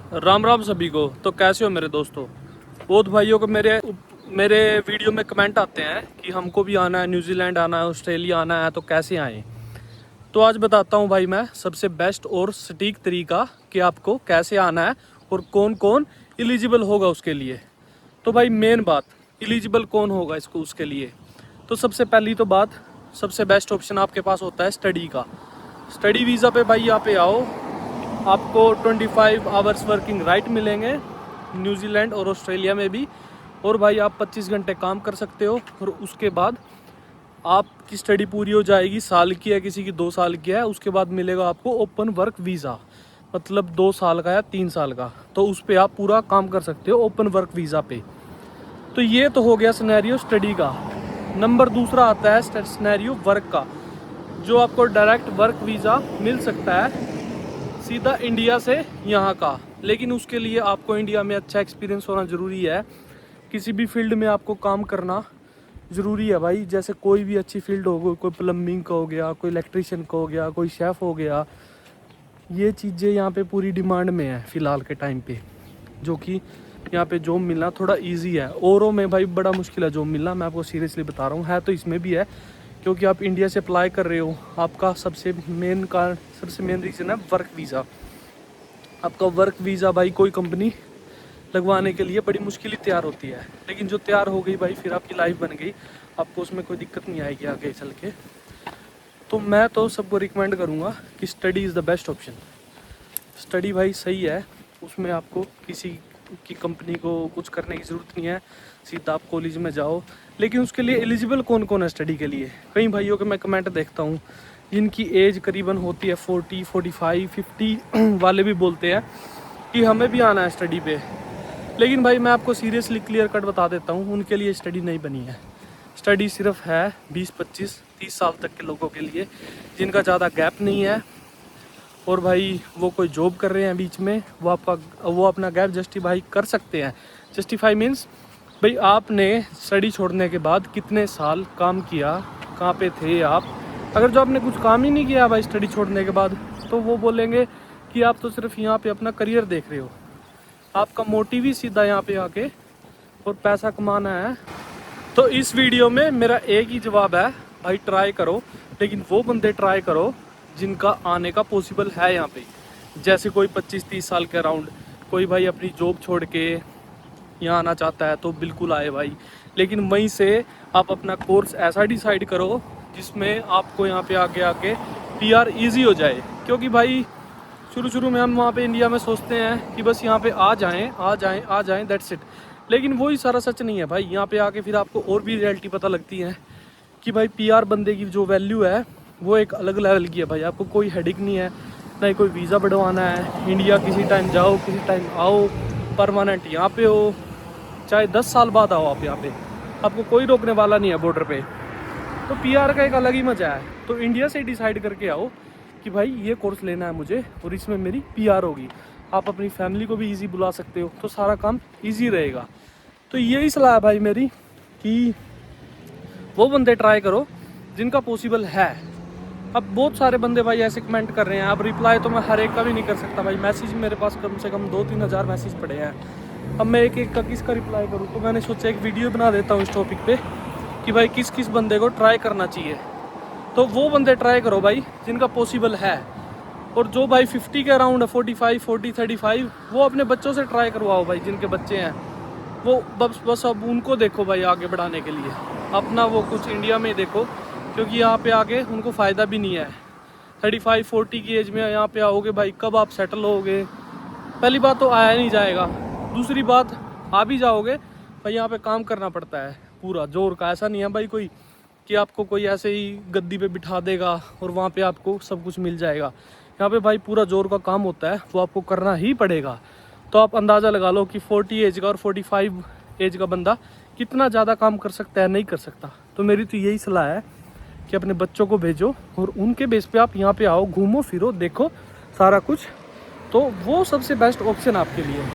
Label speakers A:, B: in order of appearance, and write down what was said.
A: राम राम सभी को। तो कैसे हो मेरे दोस्तों। बहुत भाइयों को मेरे मेरे वीडियो में कमेंट आते हैं कि हमको भी आना है, न्यूजीलैंड आना है, ऑस्ट्रेलिया आना है, तो कैसे आएँ। तो आज बताता हूँ भाई मैं सबसे बेस्ट और सटीक तरीका कि आपको कैसे आना है और कौन कौन एलिजिबल होगा उसके लिए। तो भाई मेन बात, एलिजिबल कौन होगा इसको उसके लिए। तो सबसे पहली तो बात, सबसे बेस्ट ऑप्शन आपके पास होता है स्टडी का। स्टडी वीज़ा पे भाई यहाँ पे आओ, आपको 25 आवर्स वर्किंग राइट मिलेंगे न्यूजीलैंड और ऑस्ट्रेलिया में भी। और भाई आप 25 घंटे काम कर सकते हो और उसके बाद आपकी स्टडी पूरी हो जाएगी। साल की है, किसी की 2 साल की है, उसके बाद मिलेगा आपको ओपन वर्क वीज़ा, मतलब 2 साल का या 3 साल का। तो उस पर आप पूरा काम कर सकते हो ओपन वर्क वीज़ा पे। तो ये तो हो गया सिनेरियो स्टडी का। नंबर दूसरा आता है सिनेरियो वर्क का, जो आपको डायरेक्ट वर्क वीज़ा मिल सकता है सीधा इंडिया से यहाँ का। लेकिन उसके लिए आपको इंडिया में अच्छा एक्सपीरियंस होना ज़रूरी है। किसी भी फील्ड में आपको काम करना ज़रूरी है भाई। जैसे कोई भी अच्छी फील्ड हो, कोई प्लम्बिंग का हो गया, कोई इलेक्ट्रीशियन का हो गया, कोई शेफ़ हो गया। ये चीज़ें यहाँ पे पूरी डिमांड में है फ़िलहाल के टाइम पे, जो कि यहाँ पे जॉब मिलना थोड़ा इजी है। औरों में भाई बड़ा मुश्किल है जॉब मिलना, मैं आपको सीरियसली बता रहा हूँ। है तो इसमें भी है, क्योंकि आप इंडिया से अप्लाई कर रहे हो। आपका सबसे मेन रीज़न है वर्क वीज़ा। आपका वर्क वीज़ा भाई कोई कंपनी लगवाने के लिए बड़ी मुश्किल ही तैयार होती है, लेकिन जो तैयार हो गई भाई फिर आपकी लाइफ बन गई, आपको उसमें कोई दिक्कत नहीं आएगी आगे चल के। तो मैं तो सबको रिकमेंड करूँगा कि study is the best option. Study भाई सही है, उसमें आपको किसी की कंपनी को कुछ करने की ज़रूरत नहीं है, सीधा आप कॉलेज में जाओ। लेकिन उसके लिए एलिजिबल कौन कौन है स्टडी के लिए। कई भाइयों के मैं कमेंट देखता हूँ जिनकी एज करीबन होती है 40, 45, 50 वाले भी बोलते हैं कि हमें भी आना है स्टडी पे। लेकिन भाई मैं आपको सीरियसली क्लियर कट बता देता हूँ, उनके लिए स्टडी नहीं बनी है। स्टडी सिर्फ है 20, 25, 30 साल तक के लोगों के लिए, जिनका ज़्यादा गैप नहीं है और भाई वो कोई जॉब कर रहे हैं बीच में, वो अपना गैप जस्टिफाई कर सकते हैं। जस्टिफाई मीन्स भाई आपने स्टडी छोड़ने के बाद कितने साल काम किया, कहाँ पे थे आप। अगर जो आपने कुछ काम ही नहीं किया भाई स्टडी छोड़ने के बाद, तो वो बोलेंगे कि आप तो सिर्फ यहाँ पे अपना करियर देख रहे हो। आपका मोटिव ही सीधा यहाँ पे आके और पैसा कमाना है। तो इस वीडियो में मेरा एक ही जवाब है भाई, ट्राई करो। लेकिन वो बंदे ट्राई करो जिनका आने का पॉसिबल है यहाँ पे। जैसे कोई 25-30 साल के अराउंड कोई भाई अपनी जॉब छोड़ के यहाँ आना चाहता है तो बिल्कुल आए भाई। लेकिन वहीं से आप अपना कोर्स ऐसा डिसाइड करो जिसमें आपको यहाँ पे आके PR ईजी हो जाए। क्योंकि भाई शुरू में हम वहाँ पे इंडिया में सोचते हैं कि बस यहाँ पे आ जाएं दैट्स इट। लेकिन वही सारा सच नहीं है भाई। यहाँ पे आके फिर आपको और भी रियलिटी पता लगती है कि भाई PR बंदे की जो वैल्यू है वो एक अलग लेवल की है भाई। आपको कोई हेडिक नहीं है, ना ही कोई वीज़ा बढ़वाना है। इंडिया किसी टाइम जाओ, किसी टाइम आओ, परमानेंट यहाँ पे हो, चाहे 10 साल बाद आओ आप यहाँ पे, आपको कोई रोकने वाला नहीं है बॉर्डर पे। तो PR का एक अलग ही मज़ा है। तो इंडिया से डिसाइड करके आओ कि भाई ये कोर्स लेना है मुझे और इसमें मेरी PR होगी। आप अपनी फैमिली को भी ईजी बुला सकते हो, तो सारा काम ईजी रहेगा। तो यही सलाह है भाई मेरी कि वो बंदे ट्राई करो जिनका पॉसिबल है। अब बहुत सारे बंदे भाई ऐसे कमेंट कर रहे हैं, अब रिप्लाई तो मैं हर एक का भी नहीं कर सकता भाई। मैसेज मेरे पास कम से कम 2-3 हज़ार मैसेज पड़े हैं। अब मैं एक एक का किसका रिप्लाई करूँ। तो मैंने सोचा एक वीडियो बना देता हूँ इस टॉपिक पे कि भाई किस किस बंदे को ट्राई करना चाहिए। तो वो बंदे ट्राई करो भाई जिनका पॉसिबल है। और जो भाई 50 के अराउंड है, 45, 40, 35, वो अपने बच्चों से ट्राई करवाओ भाई। जिनके बच्चे हैं वो बस अब उनको देखो भाई आगे बढ़ाने के लिए। अपना वो कुछ इंडिया में देखो, क्योंकि यहाँ पे आके उनको फ़ायदा भी नहीं है। 35-40 की एज में यहाँ पे आओगे भाई, कब आप सेटल होगे। पहली बात तो आया नहीं जाएगा, दूसरी बात आ भी जाओगे भाई यहाँ पे काम करना पड़ता है पूरा जोर का। ऐसा नहीं है भाई कोई कि आपको कोई ऐसे ही गद्दी पे बिठा देगा और वहाँ पे आपको सब कुछ मिल जाएगा। यहाँ पे भाई पूरा जोर का काम होता है, वो आपको करना ही पड़ेगा। तो आप अंदाज़ा लगा लो कि 40 एज का और 45 एज का बंदा कितना ज़्यादा काम कर सकता है, नहीं कर सकता। तो मेरी तो यही सलाह है कि अपने बच्चों को भेजो और उनके बेस पे आप यहाँ पे आओ, घूमो फिरो, देखो सारा कुछ। तो वो सबसे बेस्ट ऑप्शन आपके लिए।